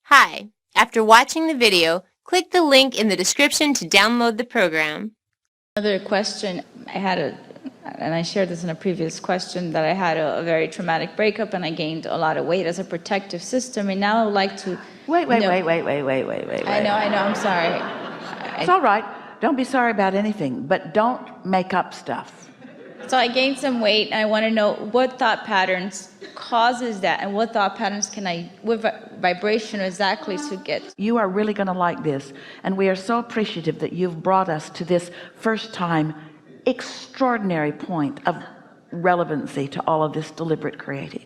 Hi, after watching the video, click the link in the description to download the program. Another question I had, and I shared this in a previous question, that I had a very traumatic breakup and I gained a lot of weight as a protective system, and now I would like to... Wait. I know, I'm sorry. It's all right. Don't be sorry about anything, but don't make up stuff. So I gained some weight, and I want to know what thought patterns causes that, and what thought patterns can I, what vibration exactly to get. You are really going to like this, and we are so appreciative that you've brought us to this first time extraordinary point of relevancy to all of this deliberate creating.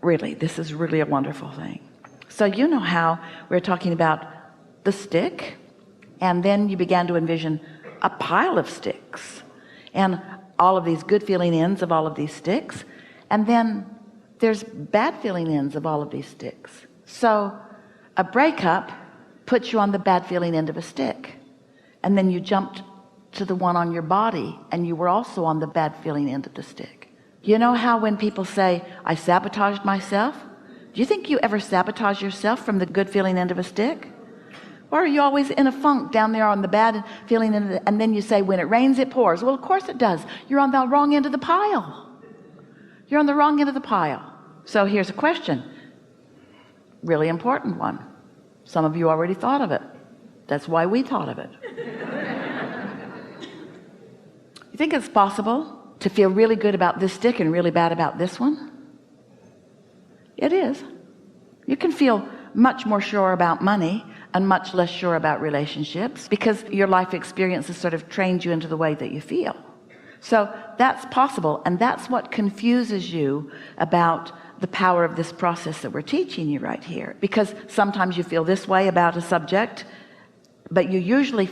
Really, this is really a wonderful thing. So you know how we're talking about the stick, and then you began to envision a pile of sticks and all of these good feeling ends of all of these sticks, and then there's bad feeling ends of all of these sticks. So a breakup puts you on the bad feeling end of a stick, and then you jumped to the one on your body and you were also on the bad feeling end of the stick. You know how when people say, I sabotaged myself, do you think you ever sabotage yourself from the good feeling end of a stick? Or are you always in a funk down there on the bad feeling end, and then you say, when it rains it pours? Well, of course it does. You're on the wrong end of the pile. You're on the wrong end of the pile. So here's a question, really important one. Some of you already thought of it. That's why we thought of it. You think it's possible to feel really good about this stick and really bad about this one? It is. You can feel much more sure about money and much less sure about relationships because your life experiences sort of trained you into the way that you feel. So that's possible, and that's what confuses you about the power of this process that we're teaching you right here, because sometimes you feel this way about a subject, but you usually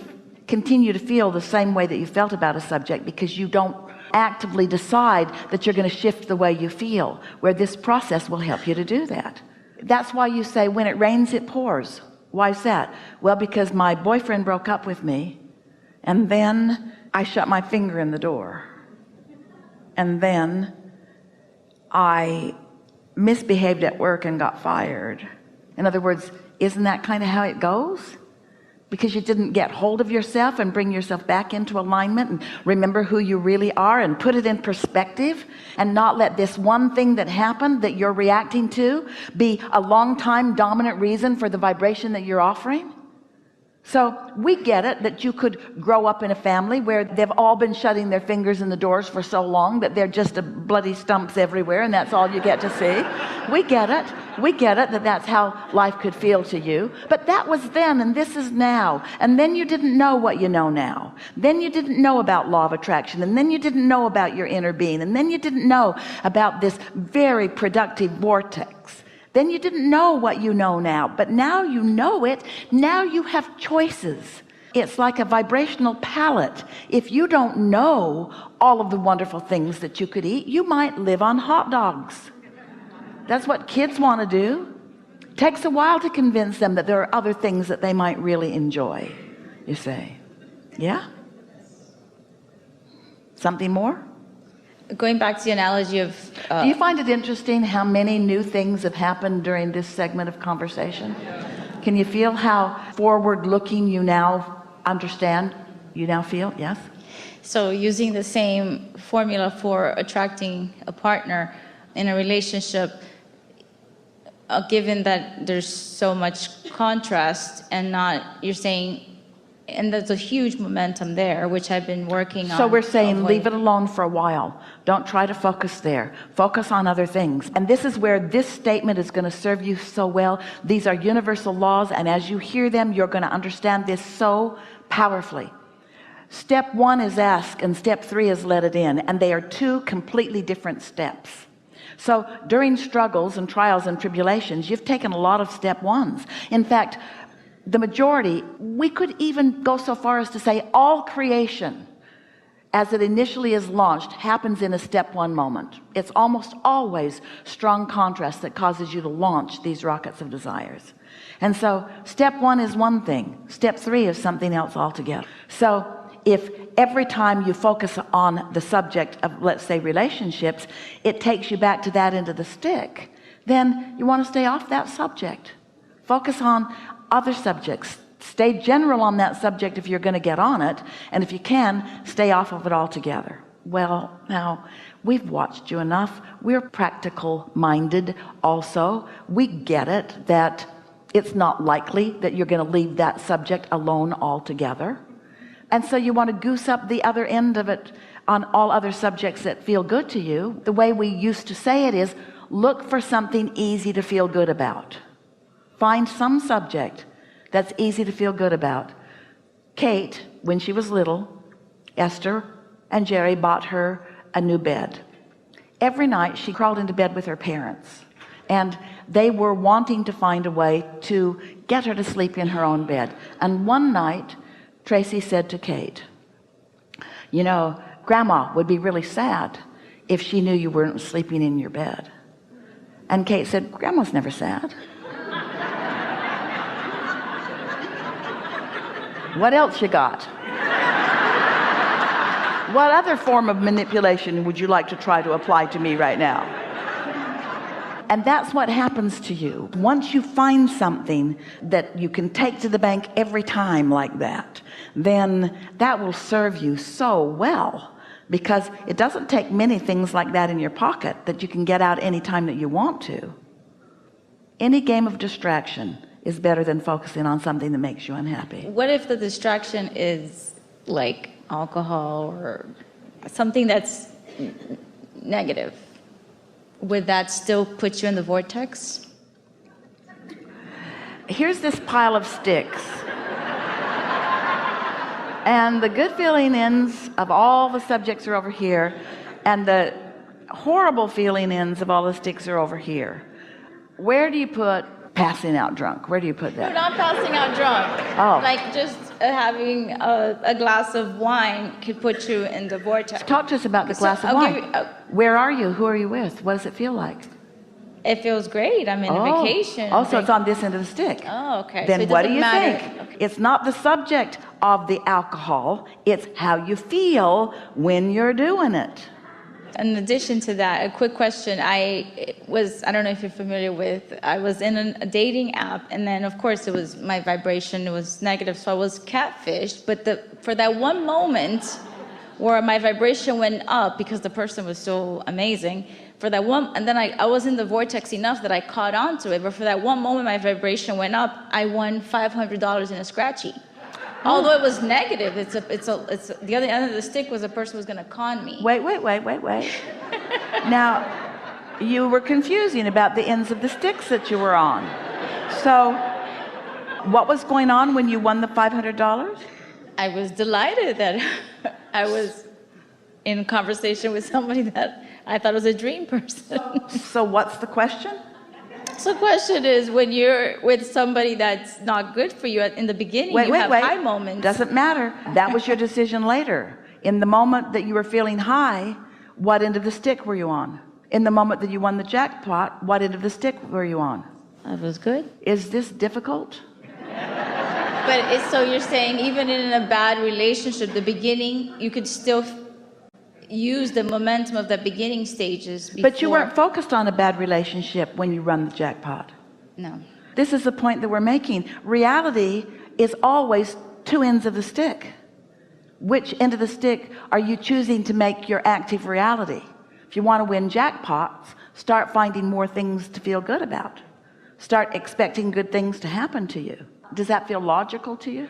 continue to feel the same way that you felt about a subject because you don't actively decide that you're going to shift the way you feel, where this process will help you to do that. That's why you say, when it rains it pours. Why is that? Well, because my boyfriend broke up with me, and then I shut my finger in the door, and then I misbehaved at work and got fired. In other words, isn't that kind of how it goes? Because you didn't get hold of yourself and bring yourself back into alignment and remember who you really are and put it in perspective, and not let this one thing that happened that you're reacting to be a long time dominant reason for the vibration that you're offering. So we get it that you could grow up in a family where they've all been shutting their fingers in the doors for so long that they're just a bloody stumps everywhere, and that's all you get to see. We get it that that's how life could feel to you, but that was then and this is now. And then you didn't know what you know now. Then you didn't know about law of attraction, and then you didn't know about your inner being, and then you didn't know about this very productive vortex. Then you didn't know what you know now, but now you know it. Now you have choices. It's like a vibrational palette. If you don't know all of the wonderful things that you could eat, you might live on hot dogs. That's what kids want to do. It takes a while to convince them that there are other things that they might really enjoy, you say. Yeah? Something more? Going back to the analogy of... Do you find it interesting how many new things have happened during this segment of conversation? Can you feel how forward-looking you now understand, you now feel? Yes? So using the same formula for attracting a partner in a relationship, given that there's so much contrast and not, you're saying, and there's a huge momentum there, which I've been working on. So we're saying leave it alone for a while. Don't try to focus there. Focus on other things. And this is where this statement is going to serve you so well. These are universal laws, and as you hear them, you're going to understand this so powerfully. Step 1 is ask, and step 3 is let it in, and they are two completely different steps. So during struggles and trials and tribulations, you've taken a lot of step 1s. In fact, the majority, we could even go so far as to say all creation as it initially is launched happens in a step 1 moment. It's almost always strong contrast that causes you to launch these rockets of desires. And so step 1 is one thing, step 3 is something else altogether. So if every time you focus on the subject of, let's say, relationships, it takes you back to that end of the stick, then you want to stay off that subject. Focus on other subjects. Stay general on that subject if you're going to get on it, and if you can, stay off of it altogether. Well, now, we've watched you enough. We're practical minded also. We get it that it's not likely that you're going to leave that subject alone altogether. And so you want to goose up the other end of it on all other subjects that feel good to you. The way we used to say it is, look for something easy to feel good about. Find some subject that's easy to feel good about. Kate, when she was little, Esther and Jerry bought her a new bed. Every night she crawled into bed with her parents, and they were wanting to find a way to get her to sleep in her own bed. And one night Tracy said to Kate, you know, Grandma would be really sad if she knew you weren't sleeping in your bed. And Kate said, Grandma's never sad. What else you got? What other form of manipulation would you like to try to apply to me right now? And that's what happens to you. Once you find something that you can take to the bank every time like that, then that will serve you so well, because it doesn't take many things like that in your pocket that you can get out anytime that you want to. Any game of distraction is better than focusing on something that makes you unhappy. What if the distraction is like alcohol or something that's negative? Would that still put you in the vortex? Here's this pile of sticks. And the good feeling ends of all the subjects are over here, and the horrible feeling ends of all the sticks are over here. Where do you put passing out drunk? Where do you put that? No, not passing out drunk. Oh. Like just having a glass of wine could put you in the vortex. Talk to us about the glass of wine. Where are you? Who are you with? What does it feel like? It feels great. I'm in a vacation. Oh, so it's on this end of the stick. Oh, okay. Then so it what do doesn't you matter. think? Okay. It's not the subject of the alcohol. It's how you feel when you're doing it. In addition to that, a quick question. I don't know if you're familiar with, I was in a dating app, and then of course it was my vibration, it was negative, so I was catfished. But for that one moment where my vibration went up because the person was so amazing, for that one, and then I was in the vortex enough that I caught on to it, but for that one moment my vibration went up, I won $500 in a scratchy. Although it was negative, it's the other end of the stick was a person who was going to con me. Wait. Now, you were confusing about the ends of the sticks that you were on. So, what was going on when you won the $500? I was delighted that I was in conversation with somebody that I thought was a dream person. So what's the question? So the question is, when you're with somebody that's not good for you in the beginning, you have high moments. Doesn't matter. That was your decision later. In the moment that you were feeling high, what end of the stick were you on? In the moment that you won the jackpot, what end of the stick were you on? That was good. Is this difficult? But so you're saying even in a bad relationship, the beginning, you could still use the momentum of the beginning stages before. But you weren't focused on a bad relationship when you run the jackpot. No. This is the point that we're making. Reality is always two ends of the stick. Which end of the stick are you choosing to make your active reality? If you want to win jackpots, start finding more things to feel good about. Start expecting good things to happen to you. Does that feel logical to you?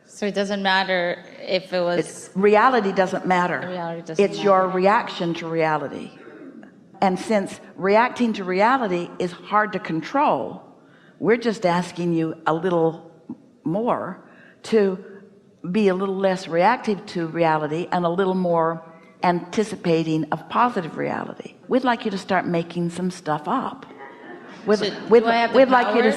So it doesn't matter if it was... Reality doesn't matter. Reality doesn't it's your reaction to reality. And since reacting to reality is hard to control, we're just asking you a little more to be a little less reactive to reality and a little more anticipating of positive reality. We'd like you to start making some stuff up. Do I have the power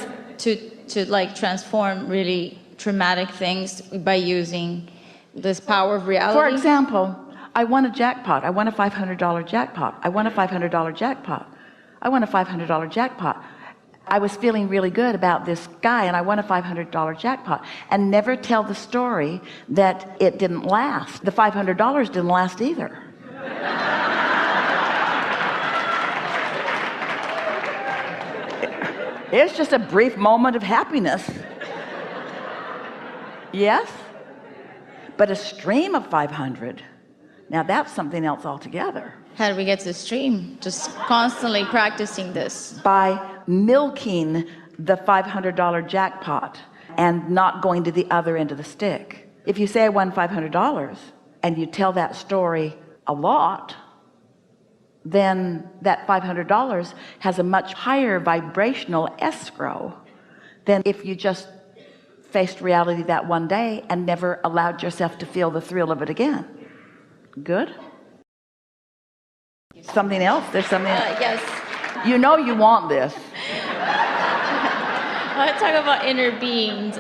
to like transform really traumatic things by using this power of reality? For example, I won a jackpot. I won a $500 jackpot. I won a $500 jackpot. I won a $500 jackpot. I was feeling really good about this guy, and I won a $500 jackpot. And never tell the story that it didn't last. The $500 didn't last either. It's just a brief moment of happiness. Yes, but a stream of 500, now that's something else altogether. How do we get to the stream? Just constantly practicing this. By milking the $500 jackpot and not going to the other end of the stick. If you say I won $500 and you tell that story a lot, then that $500 has a much higher vibrational escrow than if you just faced reality that one day and never allowed yourself to feel the thrill of it again. Good? Something else? There's something else? Yes. You know you want this. I want to talk about inner beings.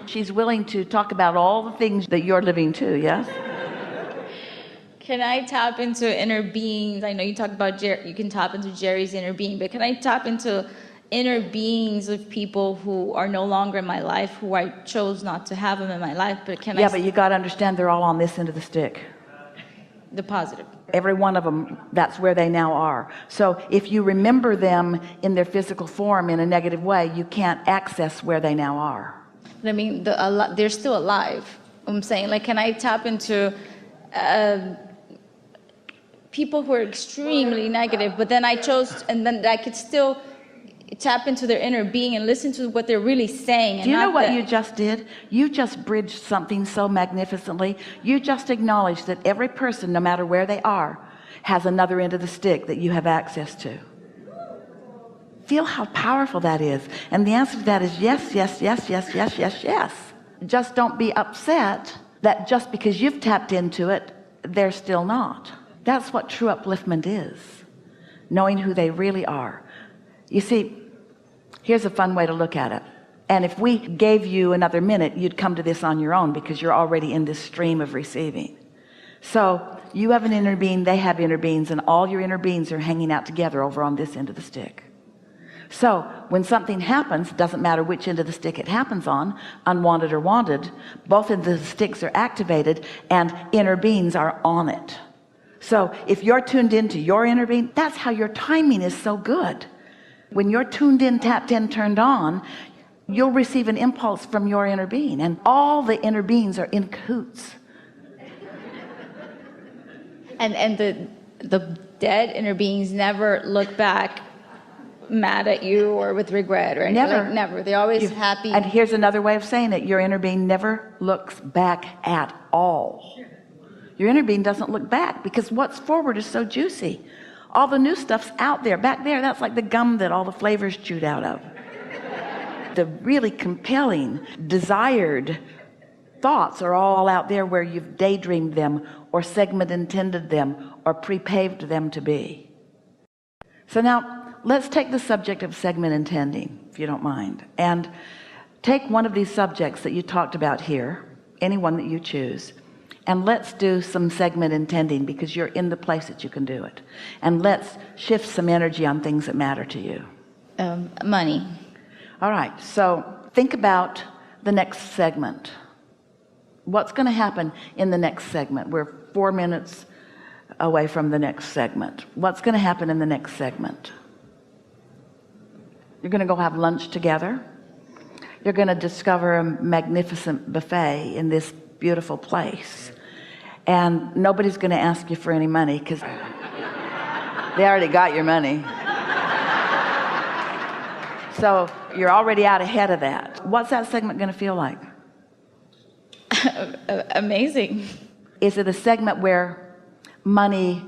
She's willing to talk about all the things that you're living too, yes? Can I tap into inner beings? I know you talked about you can tap into Jerry's inner being, but can I tap into inner beings of people who are no longer in my life, who I chose not to have them in my life? But can but you got to understand they're all on this end of the stick. The positive. Every one of them, that's where they now are. So if you remember them in their physical form in a negative way, you can't access where they now are. I mean, they're still alive. I'm saying, like, can I tap into people who are extremely negative, but then I chose, and then I could still tap into their inner being and listen to what they're really saying. Do you know what you just did? You just bridged something so magnificently. You just acknowledged that every person, no matter where they are, has another end of the stick that you have access to. Feel how powerful that is. And the answer to that is yes, yes, yes, yes, yes, yes, yes. Just don't be upset that just because you've tapped into it, they're still not. That's what true upliftment is. Knowing who they really are. You see, here's a fun way to look at it. And if we gave you another minute, you'd come to this on your own because you're already in this stream of receiving. So you have an inner being, they have inner beings, and all your inner beings are hanging out together over on this end of the stick. So when something happens, doesn't matter which end of the stick it happens on, unwanted or wanted, both of the sticks are activated and inner beings are on it. So if you're tuned into your inner being, that's how your timing is so good. When you're tuned in, tapped in, turned on, you'll receive an impulse from your inner being, and all the inner beings are in cahoots. And the dead inner beings never look back mad at you or with regret or anything. Never. Like, never. They're always happy. And here's another way of saying it. Your inner being never looks back at all. Your inner being doesn't look back because what's forward is so juicy. All the new stuff's out there. Back there, that's like the gum that all the flavors chewed out of. The really compelling, desired thoughts are all out there where you've daydreamed them or segment intended them or pre-paved them to be. So now let's take the subject of segment intending, if you don't mind, and take one of these subjects that you talked about here, any one that you choose, and let's do some segment intending because you're in the place that you can do it. And let's shift some energy on things that matter to you. Money. All right, so think about the next segment. What's going to happen in the next segment? We're 4 minutes away from the next segment. What's going to happen in the next segment? You're going to go have lunch together. You're going to discover a magnificent buffet in this beautiful place. And nobody's going to ask you for any money because they already got your money. So you're already out ahead of that. What's that segment going to feel like? Amazing. Is it a segment where money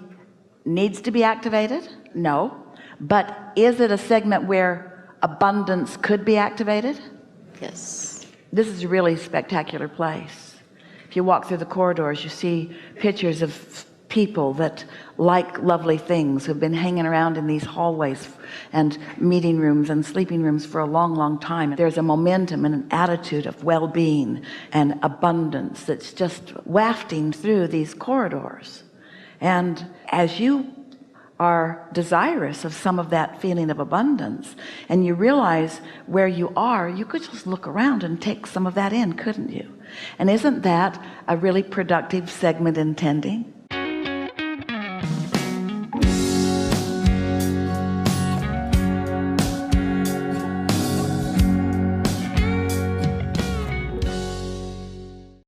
needs to be activated? No. But is it a segment where abundance could be activated? Yes. This is a really spectacular place. If you walk through the corridors, you see pictures of people that like lovely things, who've been hanging around in these hallways and meeting rooms and sleeping rooms for a long, long time. There's a momentum and an attitude of well-being and abundance that's just wafting through these corridors. And as you are desirous of some of that feeling of abundance and you realize where you are, you could just look around and take some of that in, couldn't you? And isn't that a really productive segment intending?